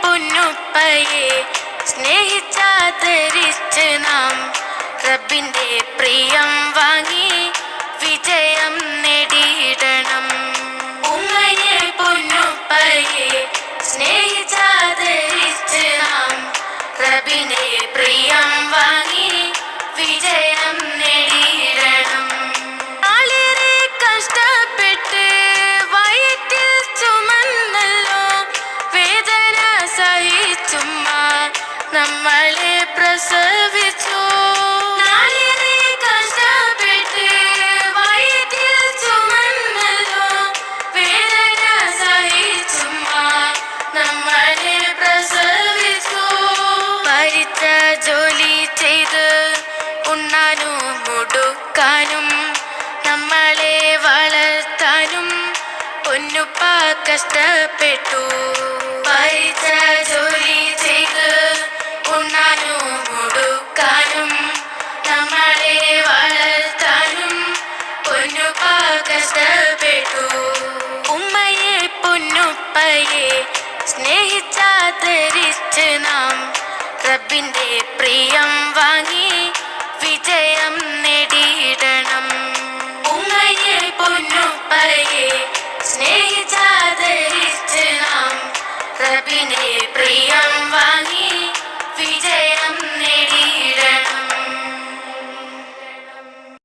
പൊന്നുപ്പയെ സ്നേഹിച്ചാദരിച്ച് നാം റബ്ബിന്റെ പ്രിയം വാങ്ങി വിജയം നേടിയിടണം. ഉമ്മയെ പൊന്നുപ്പയെ സ്നേഹിച്ചാദരിച്ച് നാം റബ്ബിന്റെ പ്രിയം വാങ്ങി വിജയം നേടിയിടണം. വളരെ കഷ്ടപ്പെട്ട് വയറ്റിൽ ചുമന്നല്ലോ വേദന സഹിച്ചുമ്മ നമ്മളെ പ്രസവിച്ചു. വളരെ കഷ്ടപ്പെട്ട് വയറ്റിൽ ചുമന്നല്ലോ വേദന സഹിച്ചുമ്മ നമ്മളെ പ്രസവിച്ചു. ഭരിച്ച ജോലി ചെയ്ത് ഉണ്ണാനും മുടുക്കാനും നമ്മളെ വളർത്താനും പൊന്നുപ്പ കഷ്ടപ്പെട്ടു. ഭരിച്ച ജോലി ചെയ്ത് ഉണ്ണാനും മുടുക്കാനും നമ്മളെ വളർത്താനും പൊന്നുപ്പ കഷ്ടപ്പെട്ടു. ഉമ്മയെ പൊന്നുപ്പയെ സ്നേഹിച്ചാദരിച്ച് നാം റബ്ബിന്റെ പ്രിയം വാങ്ങി വിജയം